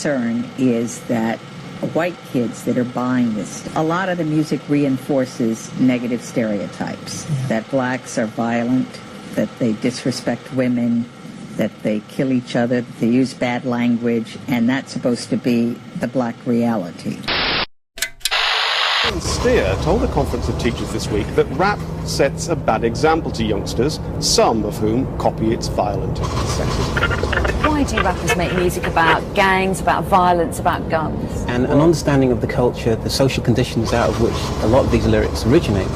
concern is that white kids that are buying this, a lot of the music reinforces negative stereotypes, that blacks are violent, that they disrespect women, that they kill each other, that they use bad language, and that's supposed to be the black reality. Steer told a conference of teachers this week that rap sets a bad example to youngsters, some of whom copy its violent sexism. Why do rappers make music about gangs, about violence, about guns? And an understanding of the culture, the social conditions out of which a lot of these lyrics originate,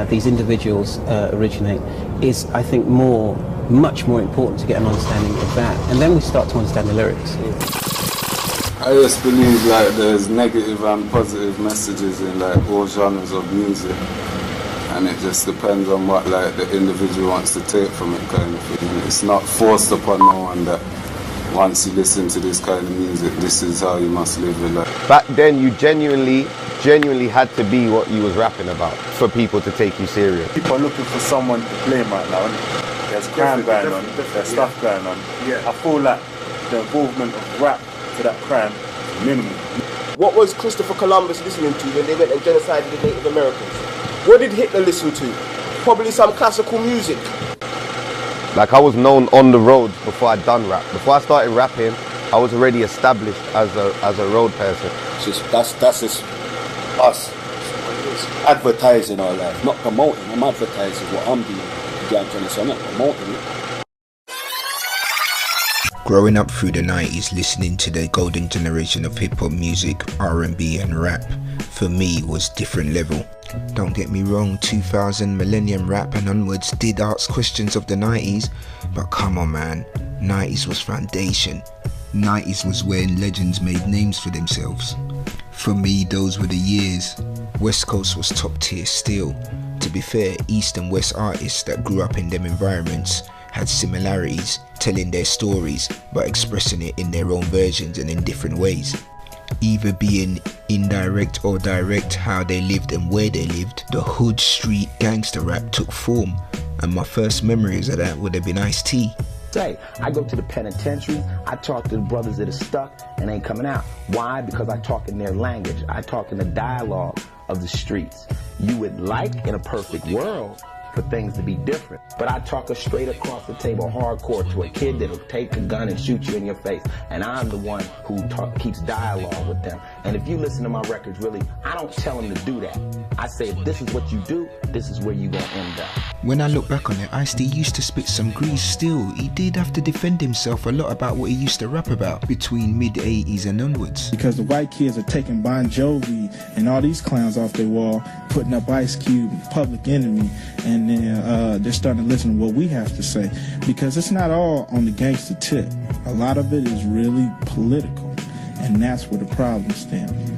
these individuals originate, is, I think, much more important to get an understanding of that. And then we start to understand the lyrics. I just believe like there's negative and positive messages in like all genres of music, and it just depends on what like the individual wants to take from it, kind of thing. And it's not forced upon no one that once you listen to this kind of music, this is how you must live your life. Back then you genuinely had to be what you was rapping about for people to take you serious. People are looking for someone to blame right now, and there's crime going on, there's stuff going on. I feel like the involvement of rap to that crime is minimal. What was Christopher Columbus listening to when they went and genocided the Native Americans? What did Hitler listen to? Probably some classical music. Like, I was known on the roads before I'd done rap. Before I started rapping, I was already established as a road person. That's just us advertising our life, not promoting. I'm advertising what I'm doing. You get what I'm trying to say? I'm not promoting it. Growing up through the 90s, listening to the golden generation of hip-hop music, R&B and rap, for me was different level. Don't get me wrong, 2000 millennium rap and onwards did ask questions of the 90s, but come on man, 90s was foundation. 90s was when legends made names for themselves. For me, those were the years. West Coast was top tier still. To be fair, East and West artists that grew up in them environments had similarities, telling their stories but expressing it in their own versions and in different ways. Either being indirect or direct how they lived and where they lived, the hood street gangster rap took form, and my first memories of that would have been Ice-T. I go to the penitentiary, I talk to the brothers that are stuck and ain't coming out. Why? Because I talk in their language. I talk in the dialogue of the streets. You would like, in a perfect world, for things to be different. But I talk a straight across the table hardcore to a kid that'll take a gun and shoot you in your face. And I'm the one who keeps dialogue with them. And if you listen to my records, really, I don't tell them to do that. I say, if this is what you do, this is where you're gonna end up. When I look back on it, Ice-T used to spit some grease still. He did have to defend himself a lot about what he used to rap about between mid-80s and onwards. Because the white kids are taking Bon Jovi and all these clowns off their wall, putting up Ice Cube, Public Enemy, and then they're starting to listen to what we have to say. Because it's not all on the gangster tip. A lot of it is really political, and that's where the problem stems.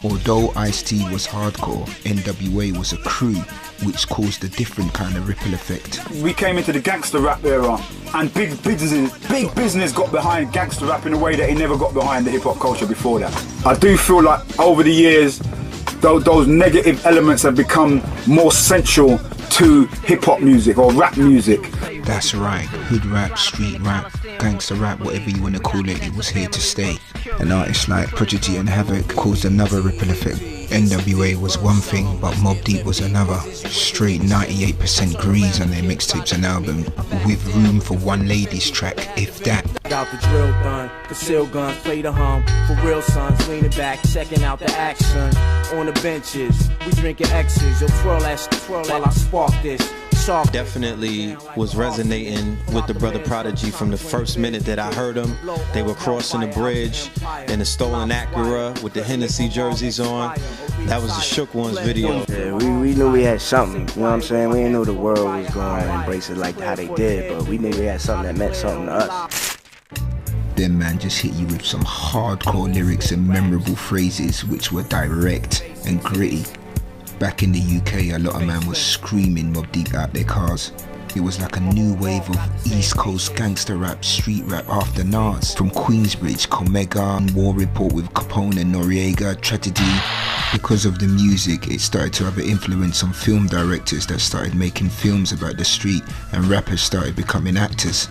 Although Ice-T was hardcore, NWA was a crew, which caused a different kind of ripple effect. We came into the gangster rap era, and big business got behind gangster rap in a way that it never got behind the hip-hop culture before that. I do feel like over the years, those negative elements have become more central to hip-hop music or rap music. That's right, hood rap, street rap, gangster rap, whatever you want to call it, it was here to stay. And artists like Prodigy and Havoc caused another ripple effect. NWA was one thing, but Mobb Deep was another. Straight 98% grease on their mixtapes and album, with room for one ladies track, if that. Out the drill done, conceal guns, play the hum. For real sons, leaning back, checking out the action. On the benches, we drinking X's. Yo, twirl that while I spark this. Definitely was resonating with the brother Prodigy from the first minute that I heard him. They were crossing the bridge in a stolen Acura with the Hennessy jerseys on. That was the Shook Ones video. Yeah, we knew we had something, you know what I'm saying? We didn't know the world was going to embrace it like how they did, but we knew we had something that meant something to us. Them man just hit you with some hardcore lyrics and memorable phrases which were direct and gritty. Back in the UK, a lot of man was screaming Mobb Deep out their cars. It was like a new wave of East Coast gangster rap, street rap after Nas. From Queensbridge, Comega, War Report with Capone and Noriega, Tragedy. Because of the music, it started to have an influence on film directors that started making films about the street, and rappers started becoming actors.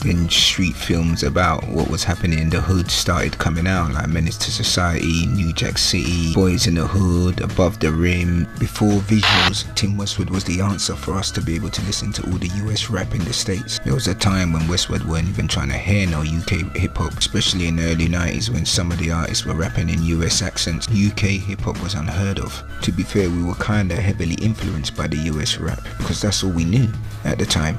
Then street films about what was happening in the hood started coming out, like Menace to Society, New Jack City, Boys in the Hood, Above the Rim. Before visuals, Tim Westwood was the answer for us to be able to listen to all the US rap in the States. There was a time when Westwood weren't even trying to hear no UK hip-hop, especially in the early 90s when some of the artists were rapping in US accents. UK hip-hop was unheard of. To be fair, we were kinda heavily influenced by the US rap, because that's all we knew at the time.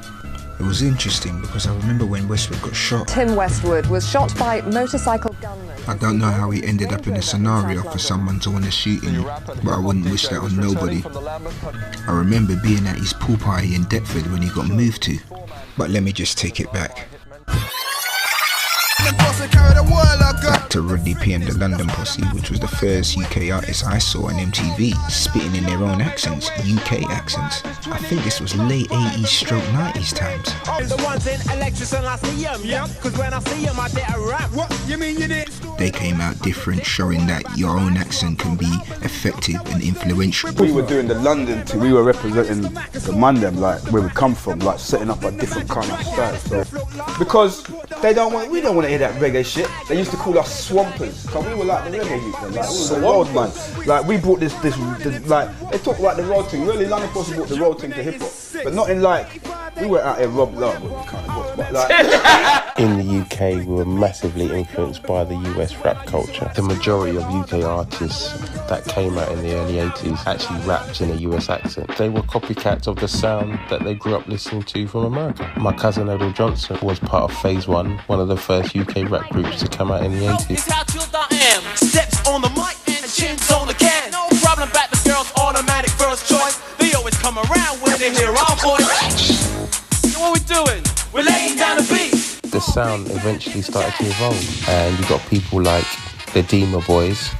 It was interesting because I remember when Westwood got shot. Tim Westwood was shot by motorcycle gunmen. I don't know how he ended up in a scenario for someone to want to shoot him, but I wouldn't wish that on nobody. I remember being at his pool party in Deptford when he got moved to, but let me just take it back. Back to Rodney P and the London Posse, which was the first UK artist I saw on MTV, spitting in their own accents, UK accents. I think this was late 80s stroke 90s times. They came out different, showing that your own accent can be effective and influential. We were doing the London thing, we were representing the Mandem, like where we come from, like setting up a different kind of style. So, because we don't want to hear that reggae shit. They used to call us swampers, because we were like the reggae youth, like we were the road man. Like we brought this like they talk about the road thing. Really, London Posse brought the road thing to hip hop, but not in like we were out here robbed love. But like in the UK, we were massively influenced by the US rap culture. The majority of UK artists that came out in the early 80s actually rapped in a US accent. They were copycats of the sound that they grew up listening to from America. My cousin Odell Johnson was part of Phase 1, one of the first UK rap groups to come out in the 80s. Steps on the mic and chins on the can. No problem about the girls, automatic first choice. They always come around when they hear our voice. What we doing? We're laying down a beat. The sound eventually started to evolve, and you got people like the Dima Boys.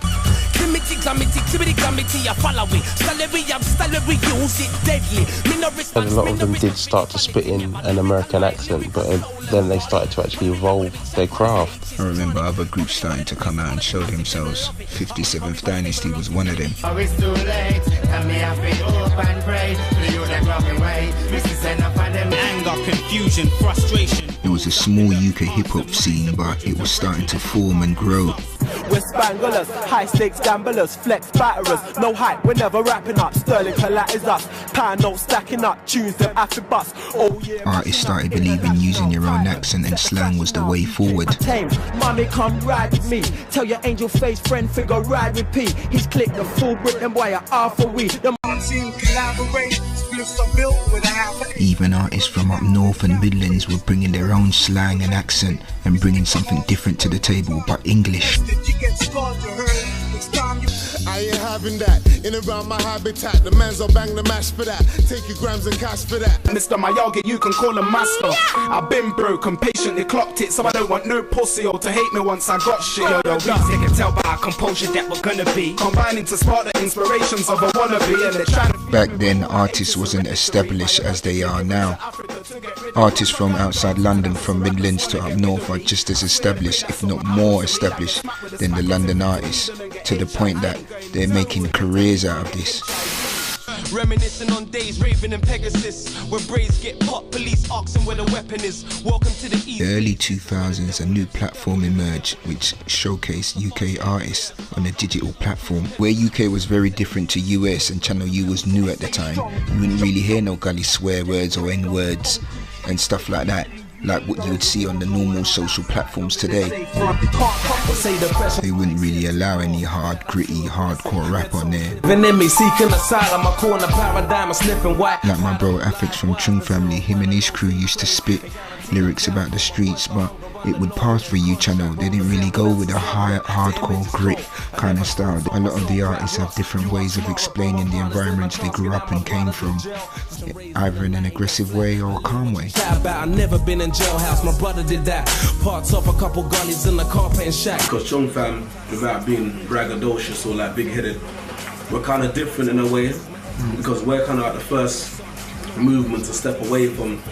And a lot of them did start to spit in an American accent, but then they started to actually evolve their craft. I remember other groups starting to come out and show themselves. 57th Dynasty was one of them. Anger, confusion, frustration. It was a small UK hip-hop scene, but it was starting to form and grow. We're spanglers, high stakes gamblers, flex batterers, no hype, we're never wrapping up. Sterling Palat is us, pound notes stacking up, tunes them after bus. Oh yeah. Artists started believing using your own accent and slang was the way forward. Mommy, come ride with me. Tell your angel face friend figure ride with P. He's clicked the full brick and wire R for we. Even artists from up north and Midlands were bringing their own slang and accent and bringing something different to the table, but English. I ain't having that. In around my habitat, the man's will bang the mash for that. Take your grams and cash for that. Mr. Mayoga, you can call him master. I've been broken, patiently clocked it, so I don't want no pussy or to hate me once I got shit. Yo, they can tell by our composure that we're gonna be combining to spark the inspirations of a wannabe, and they're trying to. Back then, artists wasn't established as they are now. Artists from outside London, from Midlands to up north, are just as established, if not more established, than the London artists, to the point that they're making careers out of this. Reminiscing on days raving in Pegasus, where braids get popped, police asking where the weapon is. Welcome to the East. The early 2000s, a new platform emerged which showcased UK artists on a digital platform. Where UK was very different to US and Channel U was new at the time, you wouldn't really hear no gully swear words or N-words and stuff like that, like what you would see on the normal social platforms today. They wouldn't really allow any hard, gritty, hardcore rap on there. Like my bro Affix from Chung Family, him and his crew used to spit lyrics about the streets, but it would pass for U Channel. They didn't really go with a hardcore grit kind of style. A lot of the artists have different ways of explaining the environments they grew up and came from, either in an aggressive way or a calm way. I've never been in jailhouse, my brother did that. Parts off a couple gullies in the carpet and shack. Because Chung Fam, without being braggadocious or like big-headed, we're kind of different in a way, because we're kind of like the first movement to step away from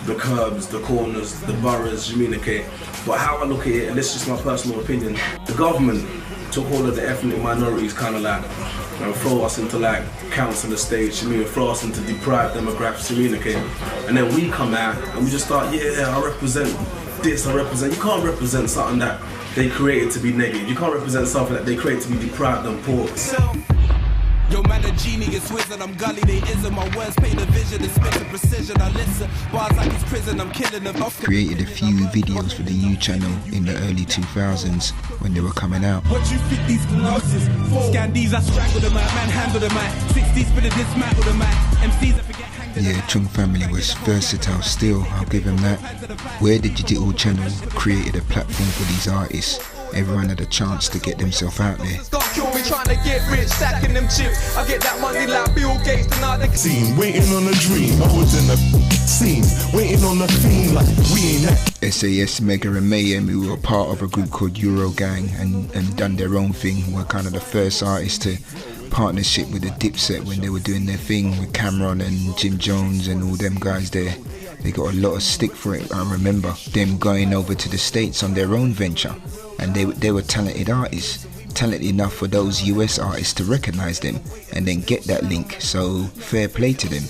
the curbs, the corners, the boroughs, you mean, okay? But how I look at it, and this is just my personal opinion, the government took all of the ethnic minorities kind of like, throw us into like council estates, you mean, throw us into deprived demographics, you mean, okay? And then we come out and we just start, yeah, I represent this, I represent, you can't represent something that they created to be negative. You can't represent something that they created to be deprived and poor. Yo, man, a genius wizard, I'm gully, they isn't. My words paint a vision, it's spit to precision. I listen, bars like it's prison, I'm killing them. Created a few videos for the U channel in the early 2000s when they were coming out. What you think these glasses for? Scan these, I strangle the man, handle the man. 60s for the dismantle the man. MCs, I forget. Yeah, Chung Family was versatile still, I'll give him that. Where the digital channel created a platform for these artists, everyone had a chance to get themselves out there. Don't kill me trying to get rich, stacking them chips. I get that money like Bill Gates tonight. They Scene, waiting on a dream. I was in the scene, waiting on a theme like we ain't that. SAS, Mega and Mayhem, who were part of a group called Eurogang and done their own thing, were kind of the first artists to partnership with the Dipset when they were doing their thing with Cameron and Jim Jones and all them guys there. They got a lot of stick for it. I remember them going over to the States on their own venture, and they were talented artists, talented enough for those US artists to recognise them and then get that link, so fair play to them.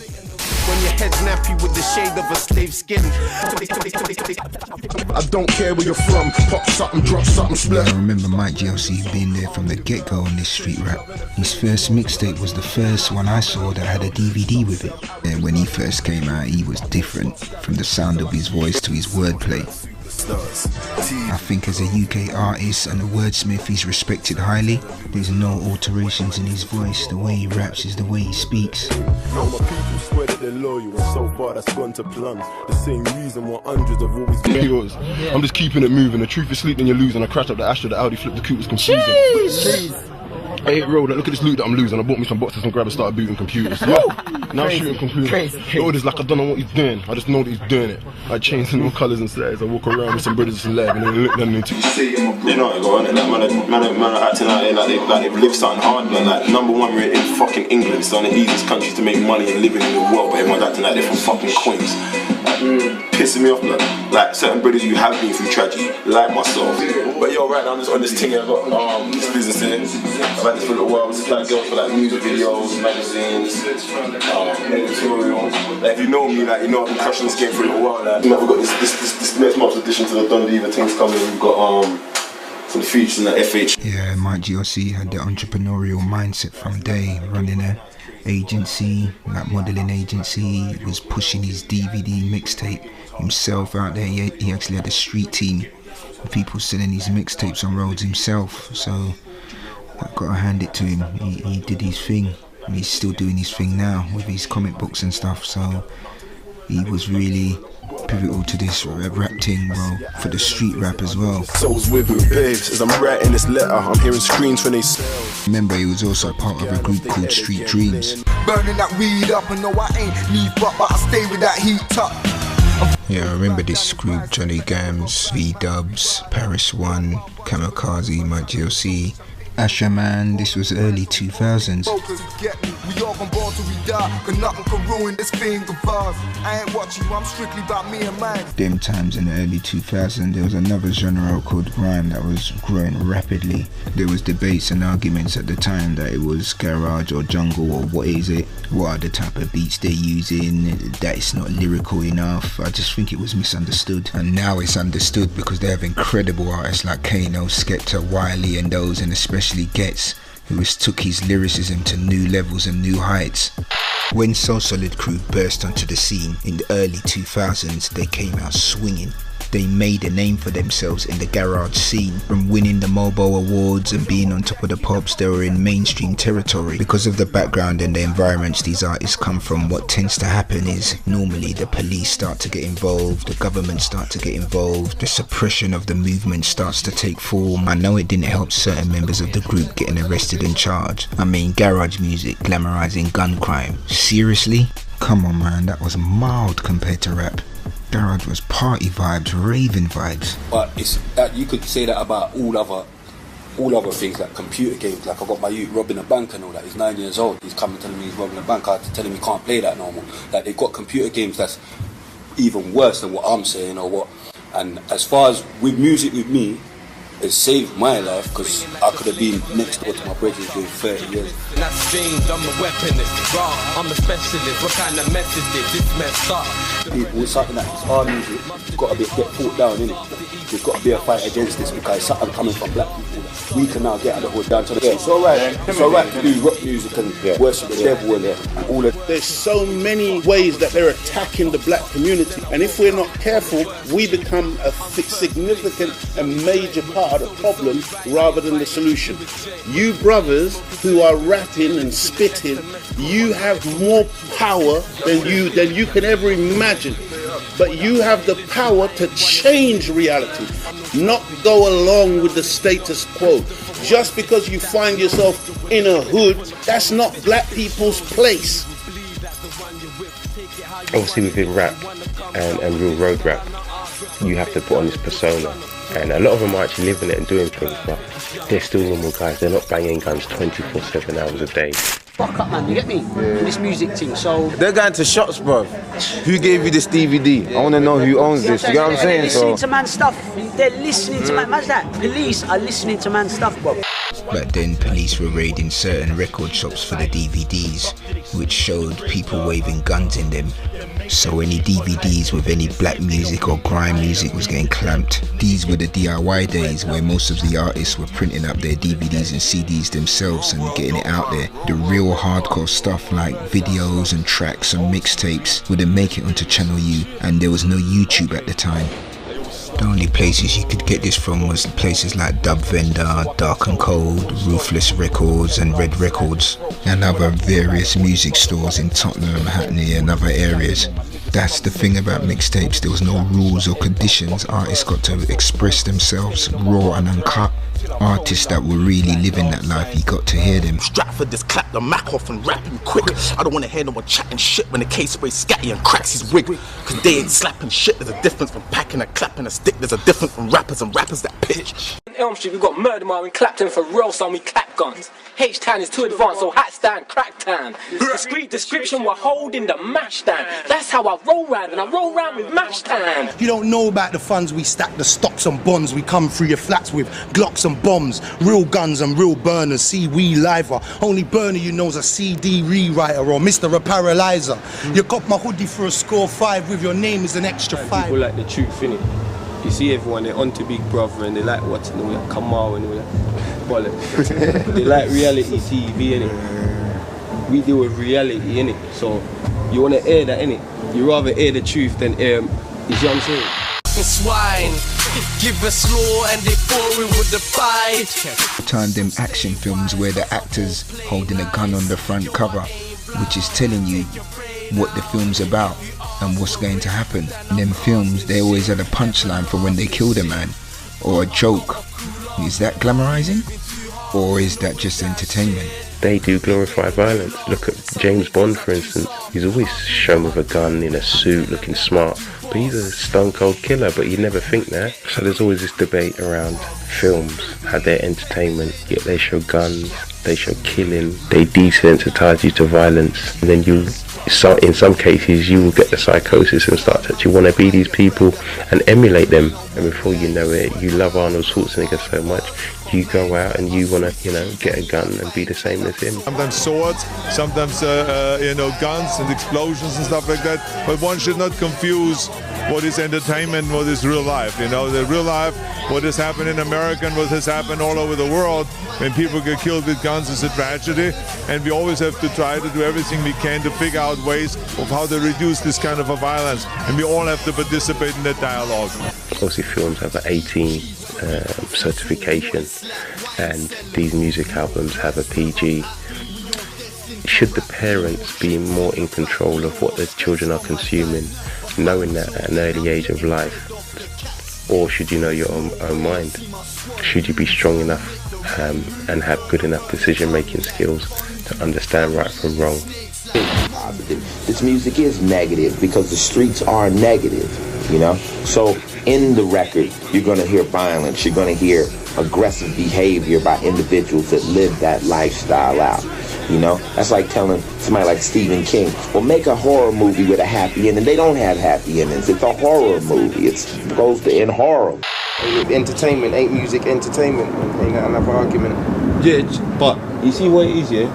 When your head's nappy with the shade of a slave skin. I don't care where you're from, pop something, drop something, split. I remember Mike GLC being there from the get-go on this street rap. His first mixtape was the first one I saw that had a DVD with it. And when he first came out, he was different, from the sound of his voice to his wordplay. I think as a UK artist and a wordsmith, he's respected highly. There's no alterations in his voice. The way he raps is the way he speaks. Now my people swear that they're loyal, and so far that's gone to plums. The same reason why hundreds have always been yours. I'm just keeping it moving. The truth is sleep when you're losing. I crashed up the Astra, the Audi flipped the coupe, was confusing. Jeez. I hit road, look at this loot that I'm losing. I bought me some boxes and grabbed and started booting computers. Yeah. Now I'm shooting computers. All this like I don't know what he's doing. I just know that he's doing it. I change in all colours and sizes. I walk around with some brothers and left and then look them into. You know what I go on, and that man are acting out here like they've lived something hard, man. Like #1 we're in fucking England. It's one of the easiest countries to make money and living in the world, but everyone's acting like they're from fucking Queens. Pissing me off, man. Like certain brothers who have been through tragedy, like myself. But yo, right now I'm just on this thing here. I got this business here. I've had this for a little while. This is like girls for like music videos, magazines, editorial. Like if you know me, like you know I've been crushing this game for a little while. Like, you know, we've got this next month's addition to the Don Diva things coming. We've got some features in the FH. Yeah, Mike GLC had the entrepreneurial mindset from day, running a agency, like modelling agency. He was pushing his DVD mixtape himself out there. He actually had a street team of people selling his mixtapes on roads himself, so I've got to hand it to him. He did his thing, and he's still doing his thing now with his comic books and stuff, so he was really pivotal to this rap thing, well, for the street rap as well. Souls with babes, as I'm writing this letter, I'm hearing screams when they sell. Remember, he was also part of a group called Street Dreams. Burning that weed up, and no, I ain't leave up, but I stay with that heat up. Yeah, I remember this group: Johnny Gams, V-Dubs, Paris One, Kamikaze, Mike GLC, Asher Man. This was early 2000s. We all gon' ball till we die, cause nothing can ruin this thing of ours. I ain't watching you, I'm strictly about me and mine. Them times in the early 2000s, there was another genre called grime that was growing rapidly. There was debates and arguments at the time that it was garage or jungle, or what is it? What are the type of beats they're using? That it's not lyrical enough. I just think it was misunderstood. And now it's understood because they have incredible artists like Kano, Skepta, Wiley and those, and especially Getz, who has took his lyricism to new levels and new heights. When Soul Solid Crew burst onto the scene in the early 2000s, they came out swinging. They made a name for themselves in the garage scene. From winning the Mobo Awards and being on top of the pops, they were in mainstream territory. Because of the background and the environments these artists come from, what tends to happen is normally the police start to get involved, the government start to get involved, the suppression of the movement starts to take form. I know it didn't help certain members of the group getting arrested and charged. I mean, garage music glamorizing gun crime. Seriously? Come on man, that was mild compared to rap. Garage was party vibes, raving vibes. But it's you could say that about all other all other things like computer games. Like I got my youth robbing a bank and all that. He's 9 years old. He's coming telling me he's robbing a bank. I had to tell him he can't play that no more. Like they've got computer games that's even worse than what I'm saying or what. And as far as with music with me, it saved my life because I could have been next door to my brother doing 30 years. And I streamed, I'm a weaponist, raw, I'm a specialist, what kind of message is this messed up? People, something that is our music, it's got to get fought down, innit? There's got to be a fight against this because it's something coming from black people. We can now get out of the hood down to the It's alright to do rock music and worship the devil and all of. There's so many ways that they're attacking the black community, and if we're not careful, we become a significant and major part of the problem rather than the solution. You brothers who are rapping and spitting, you have more power than you can ever imagine. But you have the power to change reality, not go along with the status quo. Just because you find yourself in a hood, that's not black people's place. Obviously within rap and real road rap, you have to put on this persona. And a lot of them are actually living it and doing things, but they're still normal guys. They're not banging guns 24/7 hours a day. Fuck up, man, you get me? This music thing, so... They're going to shops, bro. Who gave you this DVD? I want to know who owns this, you get what I'm saying? They're listening to man's stuff. They're listening to man. Imagine that. Police are listening to man's stuff, bro. Back then, police were raiding certain record shops for the DVDs, which showed people waving guns in them. So any DVDs with any black music or grime music was getting clamped. These were the DIY days where most of the artists were printing up their DVDs and CDs themselves and getting it out there. The real hardcore stuff like videos and tracks and mixtapes wouldn't make it onto Channel U, and there was no YouTube at the time. The only places you could get this from was places like Dub Vendor, Dark and Cold, Ruthless Records and Red Records, and other various music stores in Tottenham, Hackney and other areas. That's the thing about mixtapes, there was no rules or conditions. Artists got to express themselves raw and uncut. Artists that were really living that life, you got to hear them. Stratford just clap the Mac off and rapping quick. I don't want to hear no one chatting shit when the case sprays scatty and cracks his wig. Cause they ain't slapping shit. There's a difference from packing and clapping a stick. There's a difference from rappers and rappers that pitch. In Elm Street we got Murder Mile and Clapton for real, son, we clap guns. H-Town is too advanced, so hat stand, crack town. Discreet description, we're holding the Mashtown. That's how I roll round, and I roll round with Mashtown. You don't know about the funds we stack, the stocks and bonds we come through your flats with. Glocks and bombs, real guns and real burners. See, we liver. Only burner you know's a CD rewriter or Mr. a Paralyzer. You cop my hoodie for a score 5 with your name is an extra 5. People like the truth, innit? You see everyone, they're onto Big Brother and they like watching all that Kamal and all that bollocks. They like reality TV, innit? We deal with reality, innit? So you want to air that, innit? You rather air the truth than air, you see what I'm saying? Swine, give us law and they boring with the fight. Time them action films where the actor's holding a gun on the front cover, which is telling you what the film's about and what's going to happen. In them films, they always had a punchline for when they killed a man, or a joke. Is that glamorizing? Or is that just entertainment? They do glorify violence. Look at James Bond, for instance. He's always shown with a gun in a suit, looking smart. But he's a stone cold killer, but you never think that. So there's always this debate around films, how they're entertainment, yet they show guns, they show killing, they desensitize you to violence. And then in some cases, you will get the psychosis and start to actually want to be these people and emulate them. And before you know it, you love Arnold Schwarzenegger so much, you go out and you want to, get a gun and be the same as him. Sometimes swords, sometimes, guns and explosions and stuff like that. But one should not confuse what is entertainment and what is real life. The real life, what has happened in America and what has happened all over the world, when people get killed with guns, is a tragedy. And we always have to try to do everything we can to figure out ways of how to reduce this kind of a violence. And we all have to participate in that dialogue. Obviously films have an 18 certification and these music albums have a PG. Should the parents be more in control of what the children are consuming, knowing that at an early age of life? Or should you know your own mind? Should you be strong enough and have good enough decision-making skills to understand right from wrong? This music is negative because the streets are negative, So in the record, you're going to hear violence. You're going to hear aggressive behavior by individuals that live that lifestyle out. You know, that's like telling somebody like Stephen King, well, make a horror movie with a happy ending. They don't have happy endings. It's a horror movie. It's supposed to end horror. Entertainment ain't music entertainment. Ain't that another argument? Yeah, but you see what it is, yeah?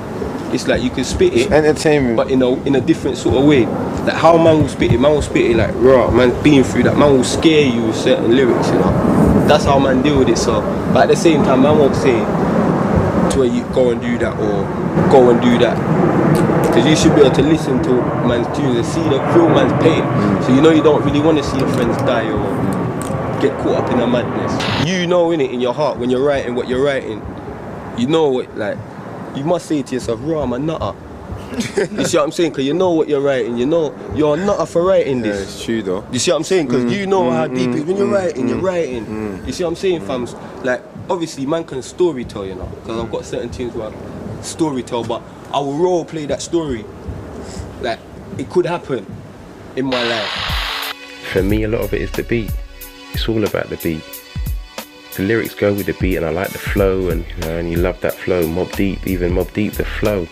It's like you can spit it, entertainment, but in a different sort of way. Like how man will spit it like raw. Man's been through that. Man will scare you with certain lyrics, you know. That's how man deal with it. So, but at the same time, man won't say to where you go and do that or go and do that, because you should be able to listen to man's tunes and see the real man's pain. So you know you don't really want to see your friends die or get caught up in a madness. You know in it in your heart when you're writing what you're writing. You know what, like, you must say to yourself, raw, I'm a nutter. You see what I'm saying? Because you know what you're writing. You know you're a nutter for writing this. Yeah, it's true though. You see what I'm saying? Because you know how deep it is when you're writing. You're writing. You see what I'm saying, fams? Like, obviously, man can story tell, you know. Because I've got certain things where I story tell, but I will role play that story. Like, it could happen in my life. For me, a lot of it is the beat. It's all about the beat. The lyrics go with the beat, and I like the flow, and you know, and you love that flow. Mobb Deep, the flow.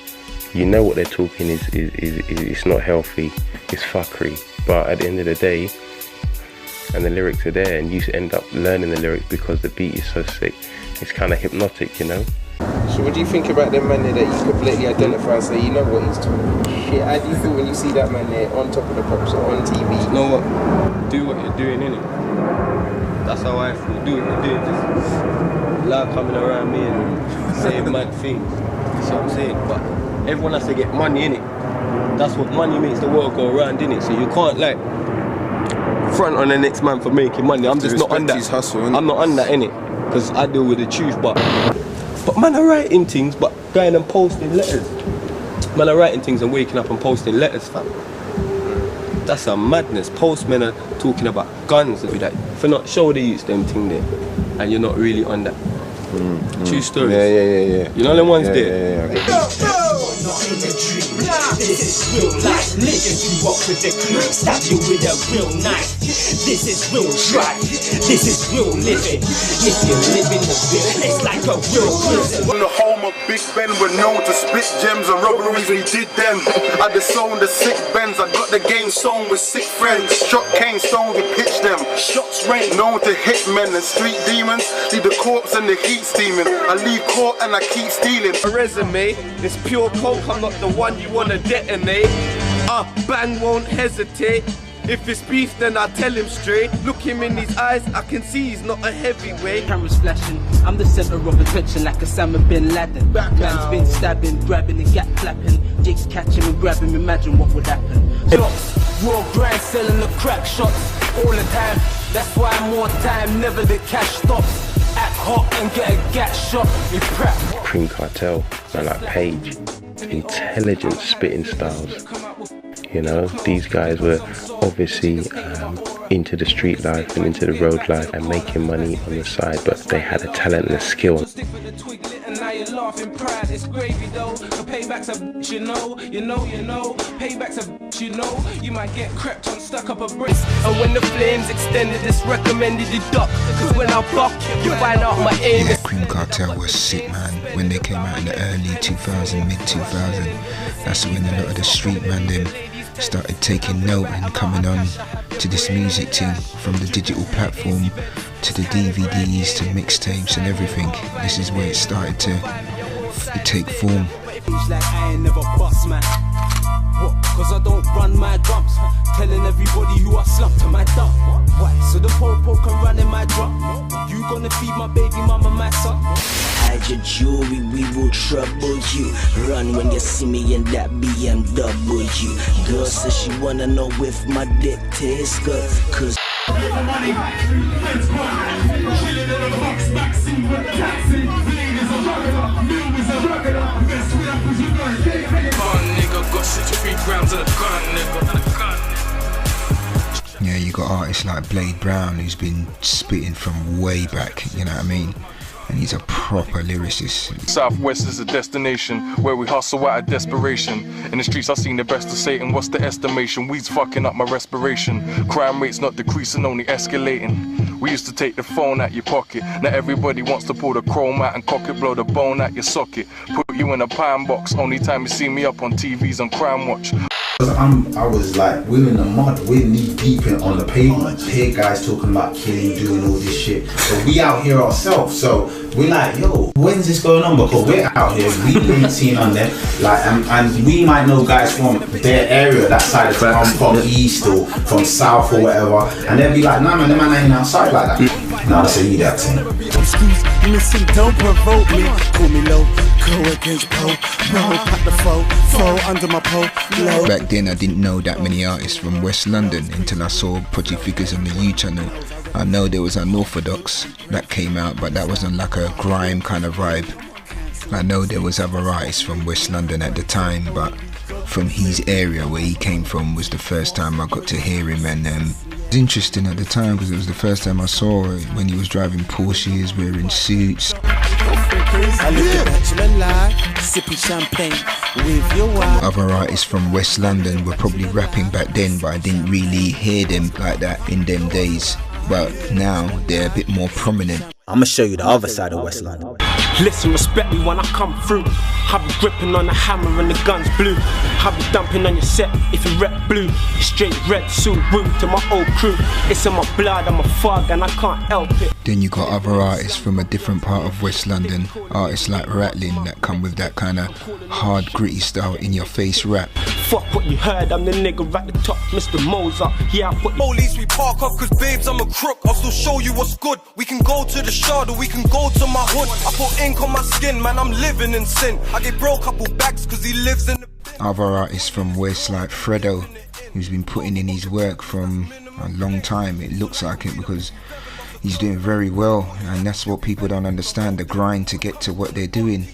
You know what they're talking is it's not healthy, it's fuckery. But at the end of the day, and the lyrics are there, and you end up learning the lyrics because the beat is so sick. It's kind of hypnotic, you know. So what do you think about them man there that you completely identify and say, you know what, he's talking shit? How do you feel when you see that man there on top of the pops or on TV? You know what? Do what you're doing, innit? That's how I feel. Do what you're doing. Just love coming around me and saying mad things. You see what I'm saying? But everyone has to get money, innit? That's what money makes the world go around, innit? So you can't like front on the next man for making money. I'm just not on that. Hustle, I'm not on that, innit? Because I deal with the truth. But man are writing things, but going and posting letters. Man are writing things and waking up and posting letters, fam. That's a madness. Postmen are talking about guns and that. For not show the youths them thing there, and you're not really on that. True stories. Yeah. You know them ones there? This is real life. Niggas you walk with the crew, stab you with a real knife. This is real drive. This is real living. If you live in the bill, it's like a real prison. On the home of Big Ben, we're known to spit gems and robberies, we did them. I disowned the sick Benz, I got the game sewn with sick friends. Shot cane stones, we pitch them. Shots rain, known to hit men and street demons. Leave the corpse and the heat steaming. I leave court and I keep stealing. A resume, it's pure coke, I'm not the one you wanna detonate. Bang won't hesitate. If it's beef, then I tell him straight. Look him in his eyes, I can see he's not a heavyweight. Cameras flashing, I'm the center of attention like Osama bin Laden. Man's been stabbing, grabbing and gap clapping. Jigs catching and grabbing, imagine what would happen. Shots, raw grind, selling the crack shots all the time. That's why more time, never the cash stops. Act hot and get a gas shot, we prep. Cream Cartel, man like Page, intelligent spitting styles. You know, these guys were obviously into the street life and into the road life and making money on the side, but they had a talent and a skill. Now you're laughing pride, it's gravy though. Payback's a bitch, you know. Payback's a bitch, you know. You might get crept on, stuck up a brick. And when the flames extended, it's recommended you duck. Cause when I buck, you find out my aim. Yeah, Cream Cartel was sick, man. When they came out in the early 2000, mid 2000, that's when a lot of the street man them started taking note and coming on to this music thing, from the digital platform to the DVDs to mixtapes and everything. This is where it started to take form. Like I ain't never bust, man. What? Cause I don't run my drums. Telling everybody who I slumped to my dump. Why? So the po-po can run in my drum. You gonna feed my baby mama my son. Hide your jewelry, we will trouble you. Run when you see me in that BMW. Girl says she wanna know if my dick tastes good. Cause Yeah, you got artists like Blade Brown, who's been spitting from way back, you know what I mean? and he's a proper lyricist. Southwest is a destination where we hustle out of desperation. In the streets I seen the best of Satan. What's the estimation? Weed's fucking up my respiration. Crime rates not decreasing, only escalating. We used to take the phone out your pocket. Now everybody wants to pull the chrome out and cock it, blow the bone out your socket. Put you in a pine box. Only time you see me up on TV's on Crime Watch. I was like, we're in the mud, we're knee deep in on the pavement. Hear guys talking about killing, doing all this shit. But we out here ourselves, so we're like, yo, when's this going on? Because we're out here, we ain't seen on them. Like, and we might know guys from their area, that side of town, from east or from south or whatever, and they'll be like, nah man, them man ain't outside like that. Nah, that's a you that thing. Excuse, listen, don't provoke me. Call me low, go against pole. No, pat the foe under my pole. Low. Back then I didn't know that many artists from West London until I saw Project Figures on the U channel. I know there was Unorthodox that came out, but that wasn't like a grime kind of vibe. I know there was other artists from West London at the time, but from his area where he came from was the first time I got to hear him, and it was interesting at the time because it was the first time I saw it when he was driving Porsches, wearing suits. I live a bachelor life, sipping champagne with your wife. Other artists from West London were probably rapping back then, but I didn't really hear them like that in them days. But now they're a bit more prominent. I'ma show you the other side of West London. Listen, respect me when I come through. I'll be gripping on the hammer and the gun's blue. I'll be dumping on your set if you rep blue. Straight red suit, root to my old crew. It's in my blood, I'm a thug and I can't help it. Then you got other artists from a different part of West London. Artists like Rattling that come with that kind of hard, gritty style, in your face rap. Fuck what you heard, I'm the nigga at the top, Mr. Moser. Yeah, I put police, we park up cause babes, I'm a crook. I'll still show you what's good. We can go to the shard or we can go to my hood. I put ink on my skin, man, I'm living in sin. I gave bro a couple bags cause he lives in the... Other artists from West like Fredo, who's been putting in his work from a long time. It looks like it because he's doing very well, and that's what people don't understand, the grind to get to what they're doing.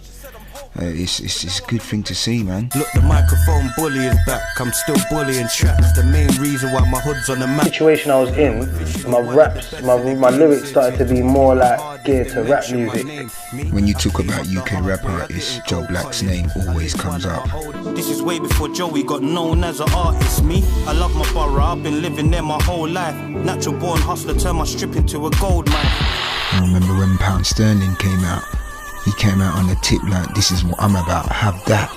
It's a good thing to see, man. Look, the microphone bully is back. I'm still bullying tracks. The main reason why my hood's on the map. The situation I was in, my raps, my lyrics started to be more like geared to rap music. When you talk about UK rap artists, Joe Black's name always comes up. This is way before Joey got known as an artist. Me, I love my borough. I've been living there my whole life. Natural born hustler, turn my strip into a gold mine. I remember when Pound Sterling came out. He came out on the tip like, this is what I'm about, have that.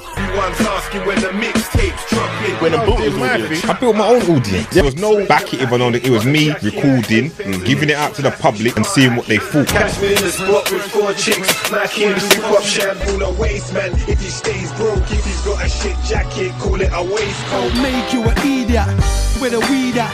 When the boot was audience. I built my own audience. There was no backing even on it. It was me recording, giving it out to the public and seeing what they thought. Catch me in the spot with 4 chicks. Mac in the pop shampoo, a waste man. If he stays broke, if he's got a shit jacket, call it a waistcoat. Make you an idiot with a weed at.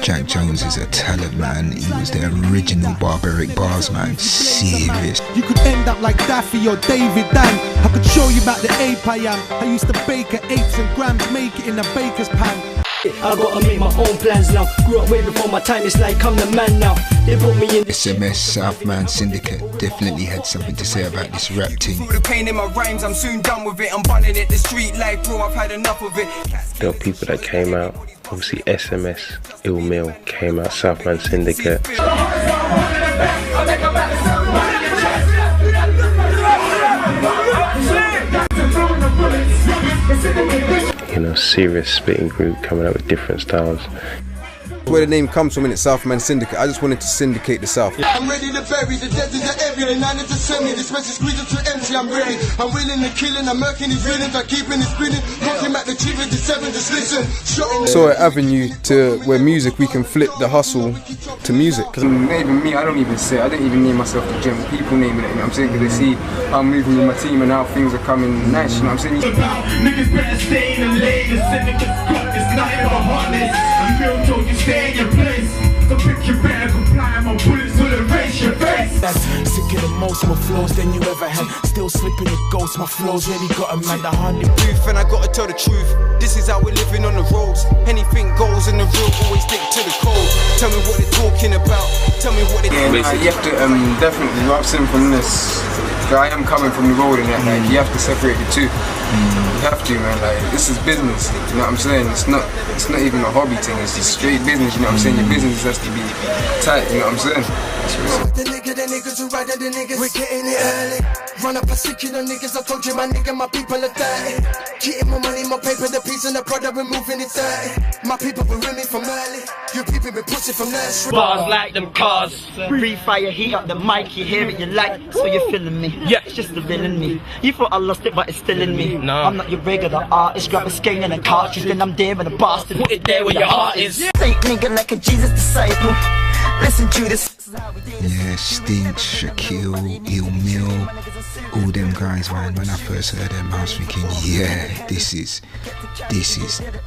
Jack Jones is a talent, man. He was the original barbaric bars, man. Serious. You could end up like Daffy or David Dan. I could show you about the ape I am. I used to bake at 8s and grams, make it in a baker's pan. I gotta make my own plans now. Grew up way before my time, it's like I'm the man now. They put me in SMS, Southman Syndicate definitely had something to say about this rap team. Put the pain in my rhymes, I'm soon done with it. I'm bunning it, the street life, bro, I've had enough of it. There were people that came out, obviously SMS, Ill Mill came out, Southman Syndicate. You know, serious spitting group coming up with different styles. Where the name comes from, in it, Southman Syndicate. I just wanted to syndicate the South. I'm ready to bury the dead in the area, and I need to send me. This message squeezing to empty, I'm ready. I'm willing to kill and I'm murking these villains. I'm keeping it spinning. Talking back the chief of the 7, just listen. Saw an avenue to where music, we can flip the hustle to music. Even me, I don't even say, I don't even name myself the gym. People naming it, you know what I'm saying? Because they see I'm moving with my team and how things are coming nice, you know what I'm saying? Niggas better stay in the lane, the syndicate's got this, nothing but harness. I'm real told you stay in your place. So pick your better comply, my bullets will erase your face. That's sick of the most more flows than you ever had. Still slipping the ghost, my flows really got a man. The hardly proof, and I gotta tell the truth. This is how we're living on the roads. Anything goes in the real, always stick to the code. Tell me what they're talking about. Tell me what they're doing. You have to definitely, I've seen from this. I am coming from the road and that, like, you have to separate the two. You have to, man. Like, this is business. You know what I'm saying? It's not even a hobby thing. It's just straight business. You know what I'm saying? Your business has to be tight. You know what I'm saying? The niggas who ride the niggas, we're getting it early. Run up a particular niggas, I told you my nigga, my people are dirty. Getting more money, more paper, the piece and the product, we're moving it dirty. My people been with me from early. Your people been pushing from nursery. Bars like them cars. Free fire, heat up the mic, you hear it, you like, so you're feeling me. Yeah, it's just the villain me. You thought I lost it, but it's still in me. No. I'm not your regular artist, grab a skein and a cartridge, then I'm there and a bastard. Put it there where your heart is. Think nigga like a Jesus disciple. Listen to this. Yeah, Stinch, Shaquille, Ill Mill, all them guys, man. When I first heard them, I was thinking, yeah, this is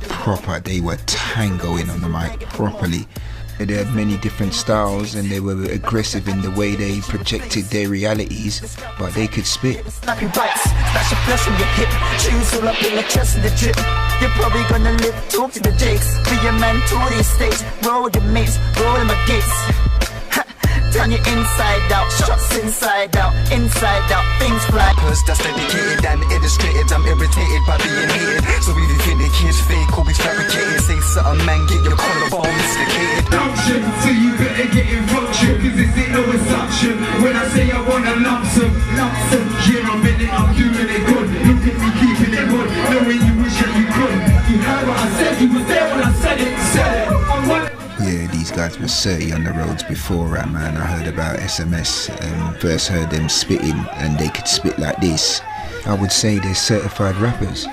proper. They were tangoing on the mic properly. They had many different styles and they were aggressive in the way they projected their realities, but they could spit. Snappy bites, that's your flesh on your hip. Shoes all up in the chest of the drip. You're probably gonna live, talk to the jakes. Be a man to the estate, roll with your mates, roll in my gates. Turn you inside out, shots inside out, things fly. Cause that's dedicated and illustrated. I'm irritated by being hated. So if you think the kid's fake or we fabricated, say something, man, get your collarbone dislocated. Function, so you better get in function, cause this ain't no assumption. When I say I want a lump sum, yeah, I'm in it, I'm doing it good. Look at me keeping it good, knowing you wish that you could. You heard what I said, you was there when I said it. Yeah, these guys were 30 on the roads before that, man. I heard about SMS and first heard them spitting and they could spit like this. I would say they're certified rappers.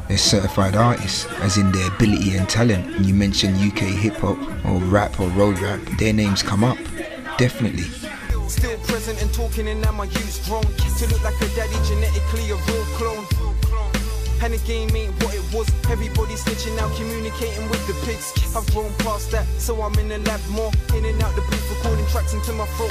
They're certified artists, as in their ability and talent. And you mention UK hip-hop or rap or road rap, their names come up, definitely. Still present and talking and now my youth's grown to look like a daddy, genetically a real clone. And the game ain't what it was. Everybody snitching out, communicating with the pigs. I've grown past that, so I'm in the lab more. In and out the booth, recording tracks into my throat.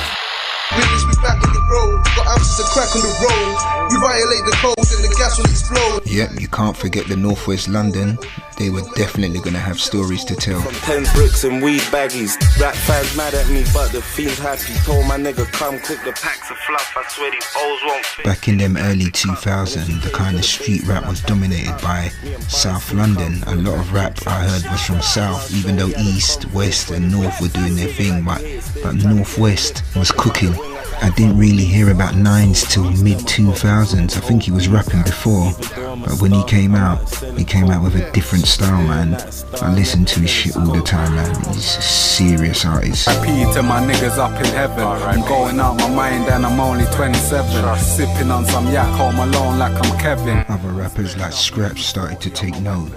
Niggas be back on the road, got ounces of crack on the road. You violate the codes and the gas will explode. Yep, you can't forget the Northwest London. They were definitely gonna have stories to tell. From 10 bricks and weed baggies. Rap fans mad at me, but the fiend's happy. Told my nigga come cook the packs of fluff. I swear these O's won't fit. Back in them early 2000s, the kind of street rap was dominated by South London. A lot of rap I heard was from South, even though East, West and North were doing their thing, but Northwest was cooking. I didn't really hear about Nines till mid-2000s. I think he was rapping before, but when he came out with a different style, man. I listen to his shit all the time, man. He's a serious artist. Happy to my niggas up in heaven. I'm going out my mind and I'm only 27. Sipping on some yak home alone like I'm Kevin. Other rappers like Scraps started to take note.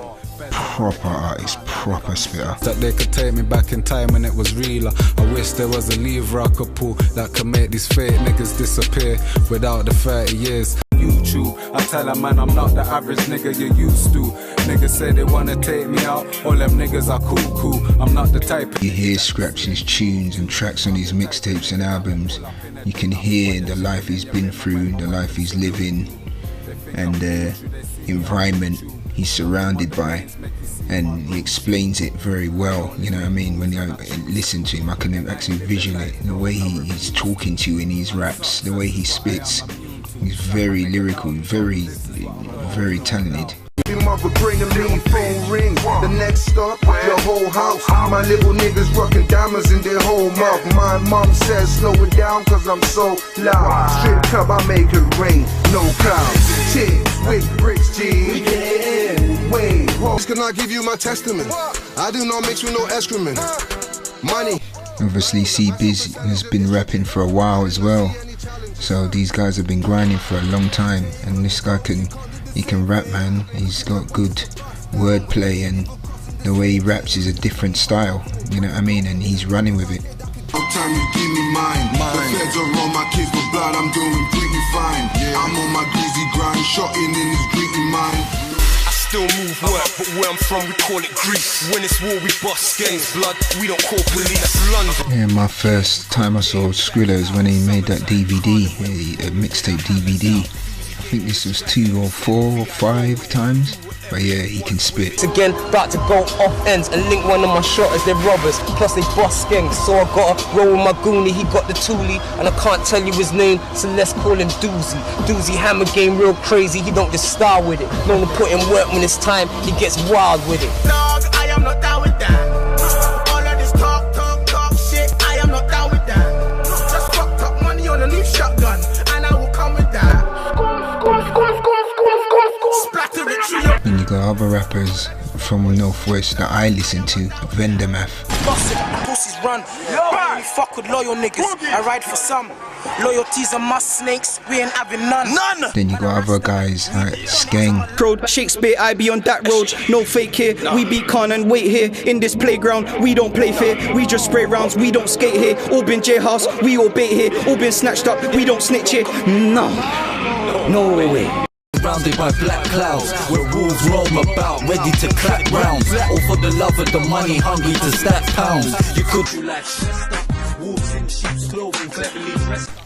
Proper artist, proper spitter. That they could take me back in time when it was realer. I wish there was a lever I could pull that could make these fake niggas disappear without the 30 years. YouTube, I tell them man I'm not the average nigga you used to. Niggas say they wanna take me out, all them niggas are cool. I'm not the type. You hear Scraps' tunes and tracks on his mixtapes and albums. You can hear the life he's been through, the life he's living, and the environment he's surrounded by, and he explains it very well, you know what I mean? When I listen to him, I can actually visualize the way he's talking to you in his raps, the way he spits. He's very lyrical, very talented. Mother bringing me phone ring. The next stop, your whole house. My little niggas rocking diamonds in their whole mouth. My mom says slow it down cause I'm so loud. Strip club, I make it rain, no clouds. Tips with bricks, G. Wait, can I give you my testament? I do not mix with no excrement. Money. Obviously C-Biz has been rapping for a while as well. So these guys have been grinding for a long time, and this guy he can rap, man. He's got good wordplay, and the way he raps is a different style, you know what I mean? And he's running with it. Time you give me mine. The feds are on my kids for blood, I'm doing pretty fine. I'm on my greasy grind, shotting in this greedy mind. Still move work, but where I'm from we call it grease. When it's war we bust gangs blood, we don't call police. London. Yeah, my first time I saw Skrilla is when he made that DVD, a mixtape DVD. I think this was 2 or 4 or 5 times. but yeah, he can spit. Again, about to go off ends and link one of my shotters, they're robbers. Plus they bust gangs, so I gotta roll with my goonie. He got the toolie, and I can't tell you his name, so let's call him Doozy. Doozy hammer game real crazy, he don't just start with it. Known to put in work when it's time, he gets wild with it. Dog, I am not down with that. All of this talk shit, I am not down with that. Just fucked up money on a new shotgun, and I will come with that. Splatter the tree. And you got other rappers from the Northwest that I listen to, Vendemath. Bust it, pussies run. I only fuck with loyal niggas. I ride for some. Loyalties are my snakes. We ain't having none. Then you got other guys like Skeng. Road, Shakespeare, I be on that road. No fake here. We be con and wait here. In this playground, we don't play fair. We just spray rounds, we don't skate here. All been jailhouse, we all bait here. All been snatched up, we don't snitch here. No way. Surrounded by black clouds, where wolves roam about, ready to clap rounds. All for the love of the money, hungry to stack pounds. You could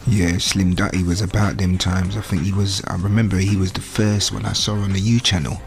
Yeah, Slim Dutty was about them times. I remember he was the first one I saw on the U channel,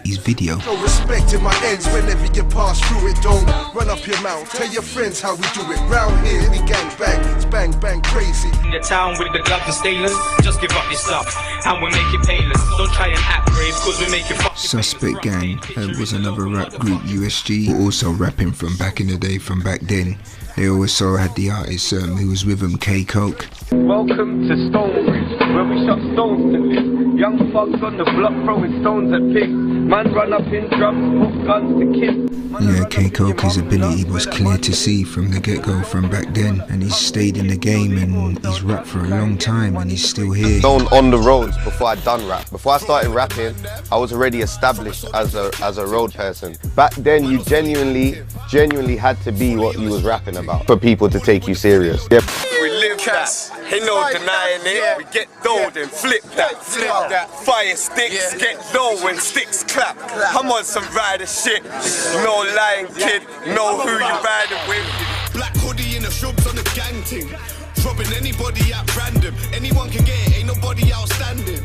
his video. No respect in my ends whenever you pass through it. Don't run up your mouth, tell your friends how we do it. Round here we gang bang, it's bang bang crazy. In the town with the gloves and stainless, just give up your stuff and we'll make it painless. Don't try and act brave cause we make it fucking Suspect Gang was another rap group, USG, also rapping from back in the day, from back then. They also had the artist who was with them, K Coke. Welcome to Stonebridge, where we shot stones to live. Young thugs on the block throwing stones at pigs. Man run up in drums, put guns to kids. Yeah, K Coke's ability was clear to see from the get-go from back then, and he's stayed in the game and he's rapped for a long time and he's still here. On the roads before I'd done rap. Before I started rapping, I was already established as a road person. Back then, you genuinely had to be what you was rapping about for people to take you serious. Yeah. We live that, ain't no denying it. We get dough and flip that. Fire sticks, get dough when sticks clap. I'm on some rider shit. No lying kid, know who you riding with. Black hoodie in the shrubs on the gang ting. Robbing anybody at random. Anyone can get it, ain't nobody outstanding.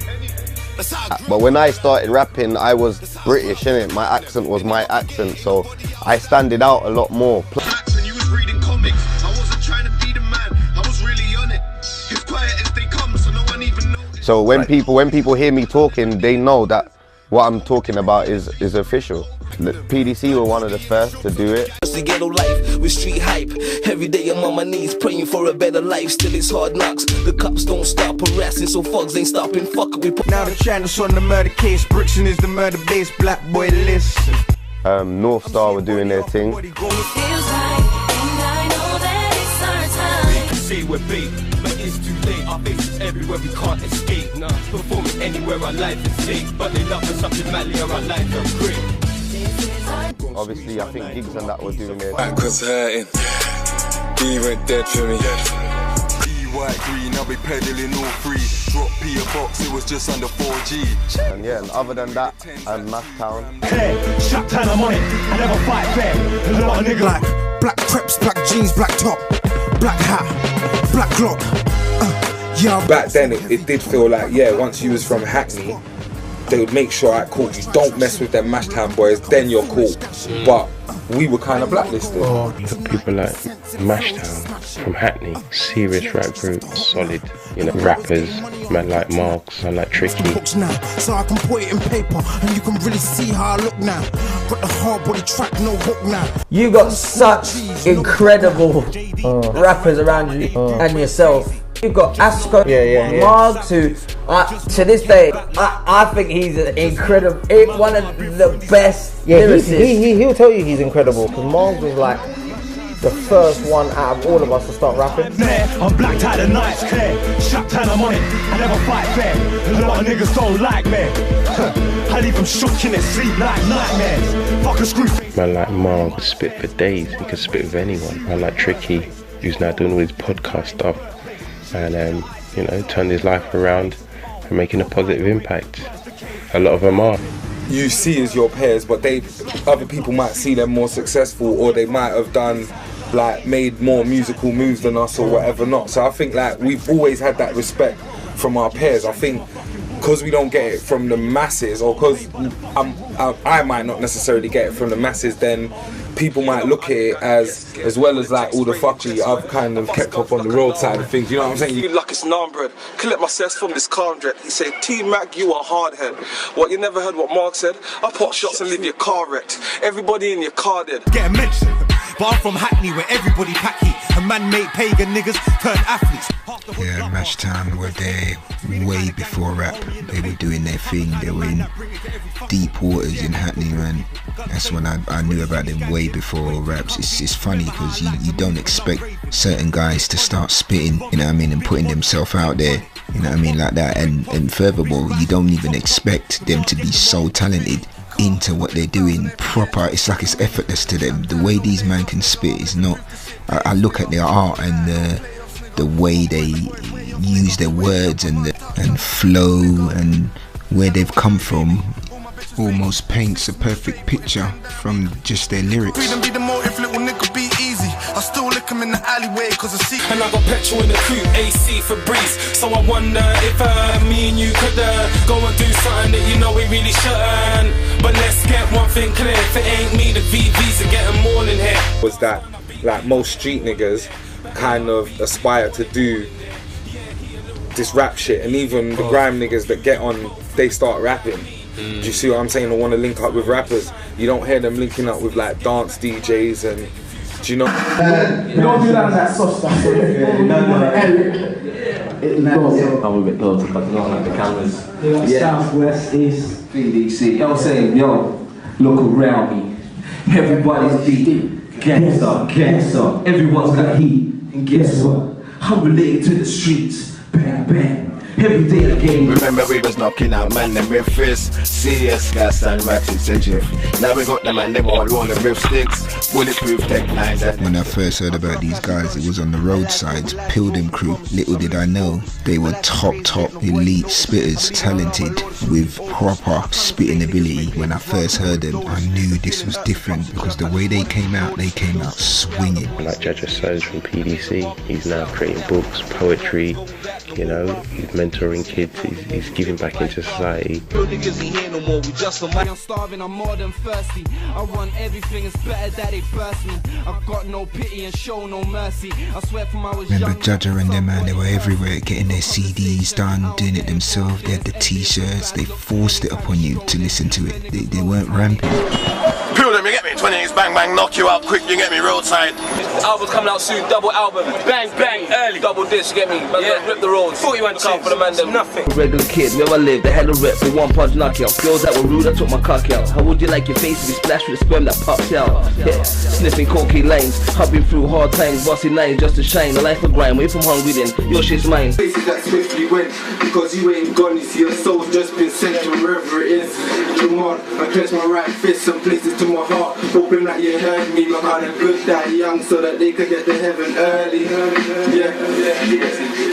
But when I started rapping, I was British, innit? My accent was my accent, so I standed out a lot more. You was reading comics, I wasn't trying to be the man, I was really on it. As quiet as they come, so no one even knows. So when people hear me talking, they know that what I'm talking about is official. The PDC were one of the first to do it. It's the ghetto life with street hype. Every day I'm on my knees praying for a better life. Still it's hard knocks. The cops don't stop harassing, so thugs ain't stopping. Fuck it, we put. Now the channel's on the murder case. Brixton is the murder base. Black boy listen. Northstar were doing their thing. say we're big, but it's too late. Our faces everywhere, we can't escape. Nah, performing anywhere, our life is safe. But they love us up in Mali, our life is great. Obviously, I think Gigs and that were doing their back was hurting. He went dead for me. White green, I'll be peddling all free. Drop P a box, it was just under 4G. And yeah, and other than that, I'm Mashtown. Hey, Mashtown, I'm on it. I never fight fair. A lot of niggas like black preps, black jeans, black top, black hat, black clock. Yeah. Back then, it did feel like, yeah, once you was from Hackney, they would make sure, alright, cool, you don't mess with them Mashtown boys, then you're cool. But we were kind of blacklisted. People like Mashtown from Hackney, serious rap group, solid, you know, rappers, man like Marks, man like Tricky. So I can put it in paper and you can really see how I look now. Got the hard body track, no hook now. You got such incredible rappers around you and yourself. You've got Asco, Marks, who to this day I think he's an incredible, one of the best lyricists. He'll tell you he's incredible because Marks was like the first one out of all of us to start rapping. I'm black tie the nights clear. Mashtown, I'm on it. I never fight fair. A lot of niggas don't like me. I leave them shook in their sleep like nightmares. Fuck a screw. Man like Mark could spit for days. He could spit with anyone. Man like Tricky, who's now doing all his podcast stuff, and you know, turned his life around and making a positive impact. A lot of them are. You see as your peers, but other people might see them more successful, or they might have done, like, made more musical moves than us or whatever not. So I think like we've always had that respect from our peers. I think because we don't get it from the masses, or because I might not necessarily get it from the masses, then people might look at it as well as like all the fuckery I've kind of kept up on the road side of things, you know what I'm saying? You luck, it's non-bread. Collect my cess from this Condret. He said, T-Mac, you are hardhead. What, you never heard what Mark said? I pop shots and leave your car wrecked. Everybody in your car dead. Get a mention, but I'm from Hackney where everybody pack heat. And man-made pagan niggas turn athletes. Yeah, Mashtown were there way before rap. They were doing their thing. They were in deep waters in Hackney, man. That's when I knew about them way before raps. It's funny because you don't expect certain guys to start spitting, you know what I mean, and putting themselves out there, you know what I mean, like that. And furthermore, you don't even expect them to be so talented into what they're doing proper. It's like it's effortless to them. The way these men can spit is not. I look at their art and the way they use their words and flow and where they've come from almost paints a perfect picture from just their lyrics. Freedom be the motive, little nigga be easy. I still lick him in the alleyway cause I see. And I got petrol in the coupe, AC for breeze. So I wonder if me and you could go and do something that you know we really shouldn't. But let's get one thing clear, if it ain't me, the VVs are getting more in here. Was that like most street niggas kind of aspire to do this rap shit, and even the grime niggas that get on, they start rapping. Do you see what I'm saying? Or want to link up with rappers. You don't hear them linking up with like dance DJs and, do you know? You don't do that soft stuff. I'm a bit closer, but not like the cameras. Yeah. Southwest, East, PDC. I'm saying, yo, look around me. Everybody's deep. Gangsta. Everyone's got heat. And guess what? I'm related to the streets. Bang, bang. Every day again. Remember we was knocking out man them with fists. CS gas and ratchets and jiff. Now we got them and them all rolling with sticks. Bulletproof tech lines. When I first heard about these guys, it was on the roadsides. Pilgrim Crew. Little did I know they were top elite spitters, talented with proper spitting ability. When I first heard them, I knew this was different because the way they came out swinging. Like Jaja Sones from PDC, he's now creating books, poetry, you know, he's mentoring kids, he's giving back into society. I'm starving, I'm more than thirsty. I want everything, it's better that they burst me. I've got no pity and show no mercy. I swear from I was Remember Jaja and them, man, they were everywhere, getting their CDs done, doing it themselves. They had the t-shirts, they forced it upon you to listen to it. They weren't ramping. Peel them, you get me? 20s, bang bang, knock you out quick, you get me? Roadside. The album's coming out soon, double album. Bang bang, early. Double disc, you get me? Yeah. Rip the roads. 41 tunes for the man, them. Nothing. Regular kid, where I live, the hella rep, the one punch knockout. Girls that were rude, I took my cock out. How would you like your face to be splashed with the sperm that pops out? Yeah, sniffing cocaine lanes, I've been through hard times, busting nines just to shine. A life of grime, away from hungry then, your shit's mine. Places that swiftly went, because you ain't gone, you see your soul's just been sent to wherever it is. Come on, I clench my right fist, some places to my heart, hoping that you heard me, my heart is good that young, so that they could get to heaven early. Yeah.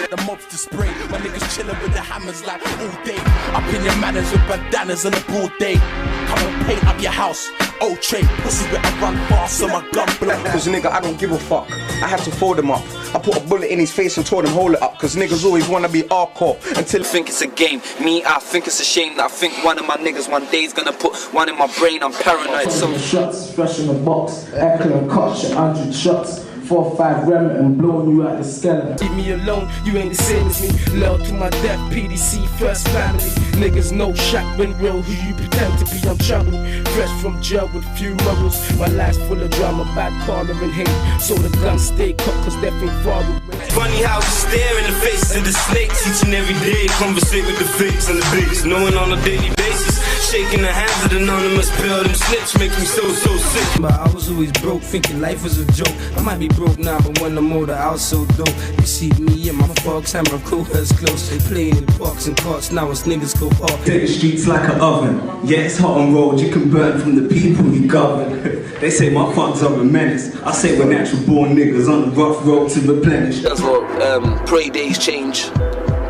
The mobs to spray, my niggas chillin' with the hammers like all day. Up in your manners with bandanas on a broad day. Come and paint up your house. Old trade pussy with a run fast so my gun blow. Cause nigga, I don't give a fuck. I had to fold him up. I put a bullet in his face and told him hold it up. Cause niggas always wanna be hardcore until I think it's a game. Me, I think it's a shame that I think one of my niggas one day's gonna put one in my brain. I'm paranoid. Some shots fresh in the box. Eckler, Koch, 100 shots. 4-5 remnant and blowing you out the skeleton. Leave me alone, you ain't the same as me. Loyal to my death, PDC, first family. Niggas know shot when real, who you pretend to be, I'm trouble. Fresh from jail with few rebels. My life's full of drama, bad karma and hate. So the guns stay cut cause death ain't far away. Funny how you stare in the face of the snakes each and every day. Conversate with the fakes and the bigs, knowing on a daily basis. Shaking the hands of the anonymous pill, them snitch make me so sick. But I was always broke, thinking life was a joke. I might be broke now, but when I'm older, I was so dope. You see me and my fogs, hammer cool heads close. They playing in parks and carts, now it's niggas go hard. Hit the streets like an oven. Yeah, it's hot on road, you can burn from the people you govern. They say my thugs are a menace. I say we're natural born niggas on the rough road to replenish. That's what pray days change.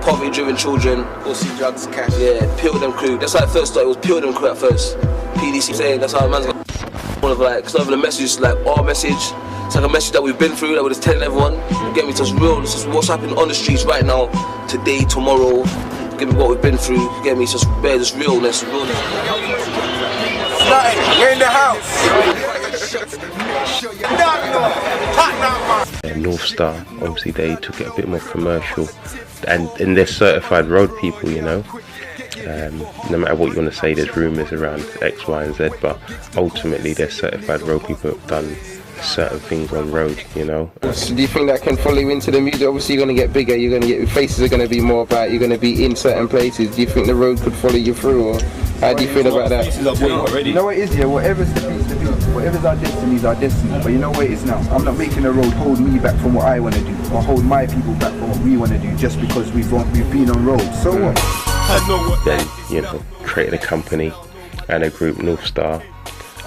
Poverty-driven children, pussy, drugs, cash. Yeah, Pilgrim Crew. That's how it first started. It was Pilgrim Crew at first. PDC saying that's how man's got all of like. It's not even a message, like our message. It's like a message that we've been through, that we're just telling everyone. You get me? It's just real. This is what's happening on the streets right now, today, tomorrow. You Give me what we've been through. Get me just bare, just realness. We're in the house. Northstar, obviously they took it a bit more commercial, and they're certified road people, you know. No matter what you want to say, there's rumours around X, Y and Z, but ultimately they're certified road people who have done certain things on road, you know. So do you think that can follow you into the music? Obviously you're going to get bigger, you're going to get, your faces are going to be more about, you're going to be in certain places. Do you think the road could follow you through, or how do you feel about that? You know what it is, yeah, whatever's the beat, whatever's our destiny is our destiny, but you know what it is now, I'm not making the road hold me back from what I want to do, or hold my people back from what we want to do, just because we've been on road, so what? Then, you know, created a company and a group, Northstar,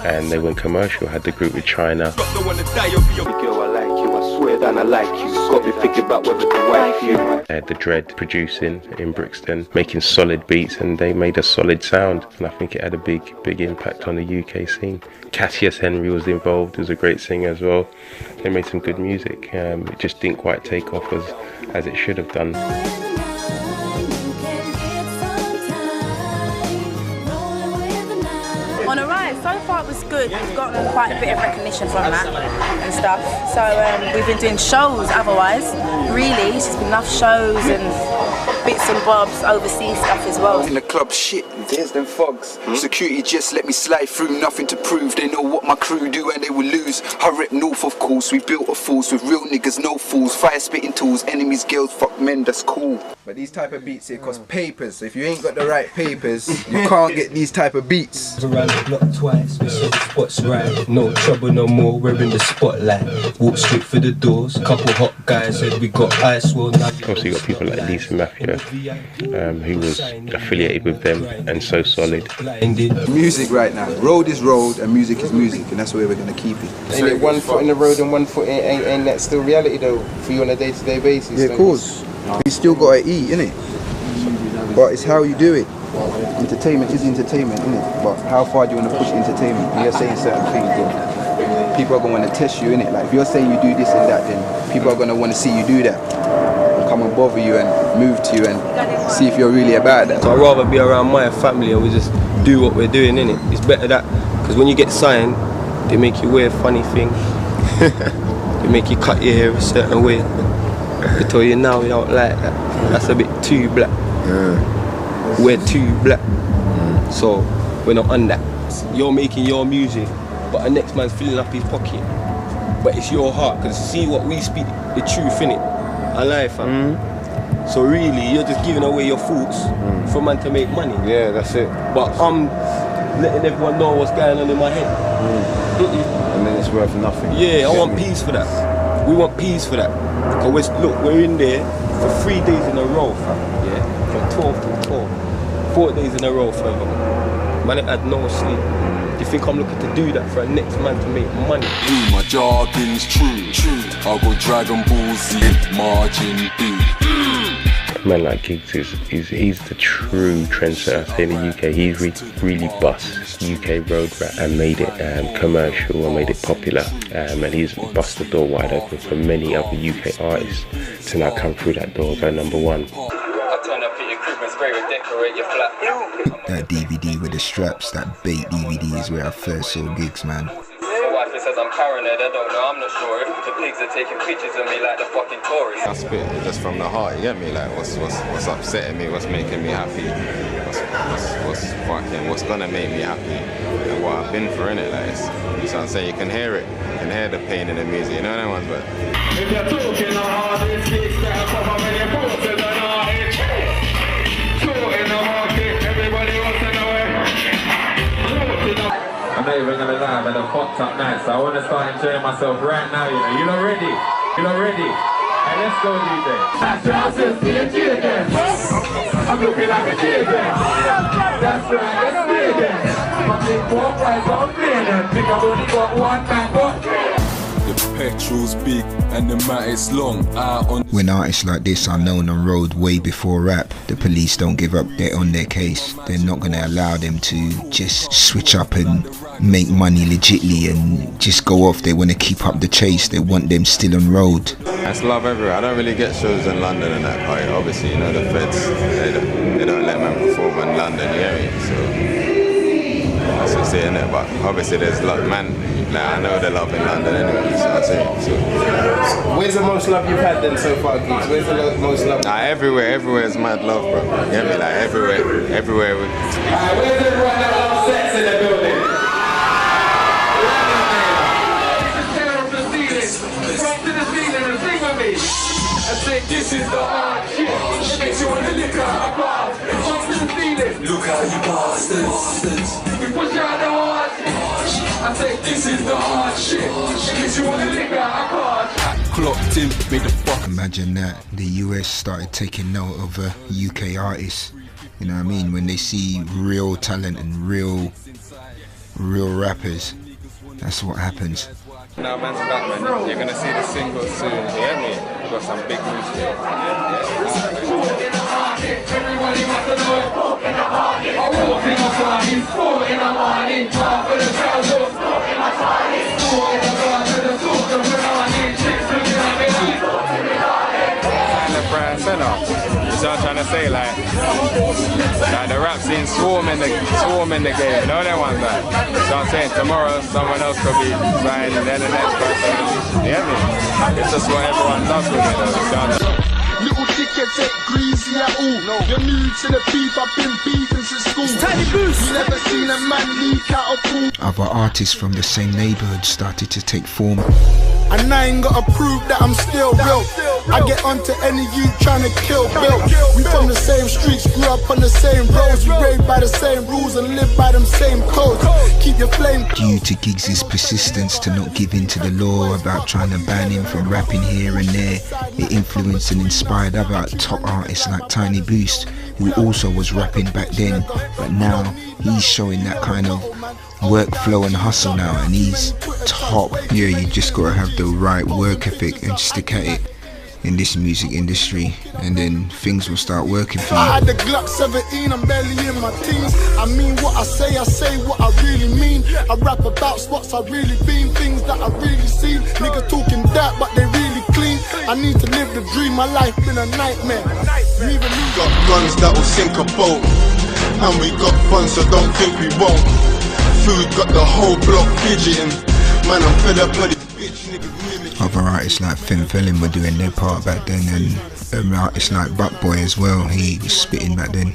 and they went commercial, had the group with China. Girl, I like you, I swear that I like you. Got me thinking about whether to wife you. They had the Dread producing in Brixton, making solid beats, and they made a solid sound, and I think it had a big impact on the UK scene. Cassius Henry was involved, he was a great singer as well. They made some good music. It just didn't quite take off as it should have done. On a ride, so far it was good. We've gotten quite a bit of recognition from that and stuff. So we've been doing shows otherwise. Really, it's just been enough shows and bits and bobs, overseas stuff as well. In the club, shit, there's them fogs. Security just let me slide through, nothing to prove. They know what my crew do and they will lose. I rep north, of course, we built a force with real niggas, no fools. Fire spitting tools, enemies, girls, fuck men, that's cool. But these type of beats here cost papers, so if you ain't got the right papers, you can't get these type of beats. Around the block twice, we saw the spots right. No trouble no more, we're in the spotlight. Walk straight for the doors, couple hot guys said we got ice, well now. Also you got people like Lisa Mafia, who was affiliated with them and so solid. Music right now, road is road and music is music, and that's where we're gonna keep it. Ain't it one foot in the road and one foot ain't that still reality though, for you on a day-to-day basis? Yeah, of course. You still gotta eat, innit? But it's how you do it. Entertainment is entertainment, innit? But how far do you want to push entertainment? When you're saying certain things, then people are going to want to test you, innit? Like if you're saying you do this and that, then people are going to want to see you do that. And come and bother you and move to you and see if you're really about that. So I'd rather be around my family and we just do what we're doing, innit? It's better that, because when you get signed, they make you wear funny things. They make you cut your hair a certain way. They tell you now we don't like that. That's a bit too black. We're too black. So we're not on that. You're making your music, but the next man's filling up his pocket. But it's your heart, because see what we speak, the truth in it. I lie, fam. So really, you're just giving away your thoughts for man to make money. Yeah, that's it. But I'm letting everyone know what's going on in my head. And then it's worth nothing. Yeah, I want peace for that. We want peace for that. Because we're in there for 3 days in a row, fam. Yeah, from 12 to 12. 4 days in a row, fam. Man, I had no sleep. Do you think I'm looking to do that for a next man to make money? My jargon's true. I go Dragon Ball Z, margin B. A man like Giggs he's the true trendsetter in the UK. He's really bust UK road rap and made it commercial and made it popular, and he's bust the door wide open for many other UK artists to now come through that door and go number one. I turn up at your Christmas break and decorate your flat. That DVD with the straps, that bait DVD is where I first saw Giggs, man. My wife says I'm paranoid, I don't know, I'm not sure if the pigs are taking pictures of me like the fucking tourists. I spit just from the heart, you get me? Like what's upsetting me, what's making me happy, what's gonna make me happy, and what I've been through, innit? Like so I'm saying you can hear it, you can hear the pain in the music, you know what I mean? But if you're talking hard, it's gigs that come up in your posters and artists. Short in the market, everybody wants to know it. I'm not even gonna lie, I've had a fucked up night, so I wanna start enjoying myself right now, you know. You not ready? You not ready? Hey, let's go, DJ. That's right, I'm still seeing G again. I'm looking like a G again. That's right, it's me again. My big 4 5 on me and think I've only got one man, but petrol's big and the matic's long. Out on. When artists like this are known on road way before rap, the police don't give up. They're on their case. They're not going to allow them to just switch up and make money legitly and just go off. They want to keep up the chase. They want them still on road. That's love everywhere. I don't really get shows in London and that part. Obviously, you know, the feds, they don't let man perform in London, you get me? So that's what I'm saying there. But obviously there's love, man. Like, I know the love in London anyway, so I say. So. Where's the most love you've had then so far, Geeks? Where's the most love? Nah, everywhere is mad love, bro. You get me? Like everywhere. Where's everyone that loves sex in the building? I say this is the hard shit. It makes you wanna lick out a bar. Up to the ceiling. Look how you bastards. We push out the hard shit. I say this is the hard shit. It makes you wanna lick out a bar. Clocked in, made the fuck. Imagine that the US started taking note of UK artists. You know what I mean? When they see real talent and real rappers, that's what happens. Now man's back, man. You're gonna see the single soon. You get me? We've got some big moves here. Everybody wants to know it's pork in the party. I walk in my party, 4 in the morning. Car for the trousers, 4 in my party. 4 in the car to the source of when I need chicks looking at me like And the brand center. You see what I'm trying to say? Like the rap scene swarm in the game. You know that one, man. So I'm saying tomorrow someone else could be buying and then the next person. You get me? It's just what everyone does with it though. Little dickheads ain't greasy at all. You're new to the beef, I've been beefing since school. Tiny Boost. You never seen a man leak out of pool. Other artists from the same neighborhood started to take form. And I ain't gotta prove that I'm still real. I get onto any youth trying to kill Bill. We from the same streets, grew up on the same roads. We raised by the same rules and live by them same codes. Keep your flame. Due to Giggs' persistence to not give in to the law about trying to ban him from rapping here and there, it influenced and inspired other top artists like Tiny Boost, who also was rapping back then, but now he's showing that kind of workflow and hustle now, and he's top. Yeah, you just gotta have the right work ethic and stick at it in this music industry, and then things will start working for you. I had the Glock 17, I'm barely in my teens. I mean what I say what I really mean. I rap about spots I really been, things that I really seen. Niggas talking that, but they really clean. I need to live the dream, my life been a nightmare. Even me got guns that will sink a boat, and we got funds, so don't think we won't. Food got the whole block fidgeting. Man, I'm fed up with this bitch nigga. Other artists like Finn Felin were doing their part back then, and artists like Buckboy as well, he was spitting back then.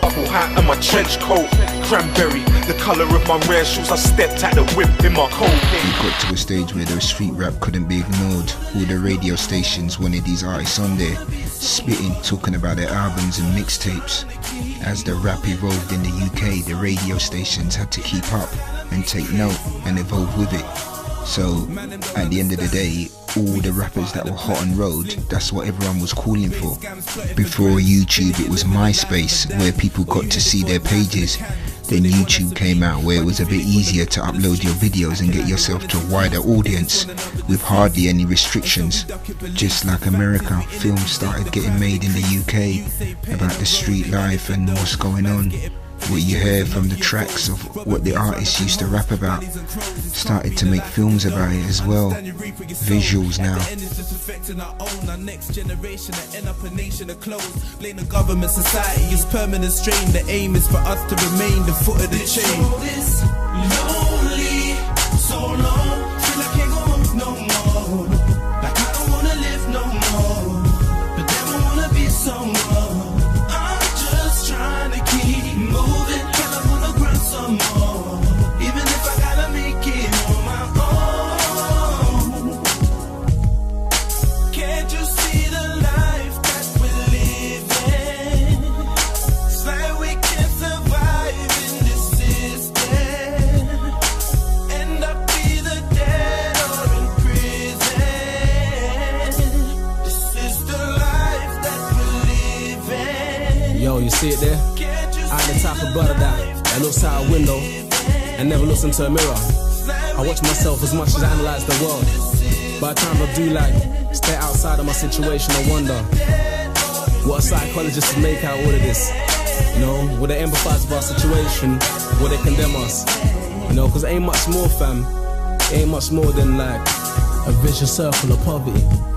Apple hat and my trench coat, cranberry, the colour of my rare shoes. I stepped at the whip in my coat. It got to a stage where the street rap couldn't be ignored. All the radio stations wanted these artists on there, spitting, talking about their albums and mixtapes. As the rap evolved in the UK, the radio stations had to keep up and take note and evolve with it. So at the end of the day, all the rappers that were hot on road, that's what everyone was calling for. Before YouTube, it was MySpace, where people got to see their pages. Then YouTube came out, where it was a bit easier to upload your videos and get yourself to a wider audience with hardly any restrictions. Just like America, films started getting made in the UK about the street life and what's going on. What you hear from the tracks of what the artists used to rap about, started to make films about it as well. Visuals now. Blame the government, society is permanent strain. The aim is for us to remain the foot of the chain. This lonely, so long, feel I can't go home no more. Like I don't wanna live no more, but then I wanna be someone. I'm just trying to keep moving, cause I wanna grind some more. Even if I gotta make it on my own. Can't you see the life that we're living? It's like we can't survive in this system. End up either dead or in prison. This is the life that we're living. Yo, you see it there? I'm the type of brother that looks out a window and never looks into a mirror. I watch myself as much as I analyze the world. But at times I do like stay outside of my situation and wonder what a psychologist would make out of all of this. You know, would they empathize with our situation? Would they condemn us? You know, cause it ain't much more, fam. It ain't much more than like a vicious circle of poverty.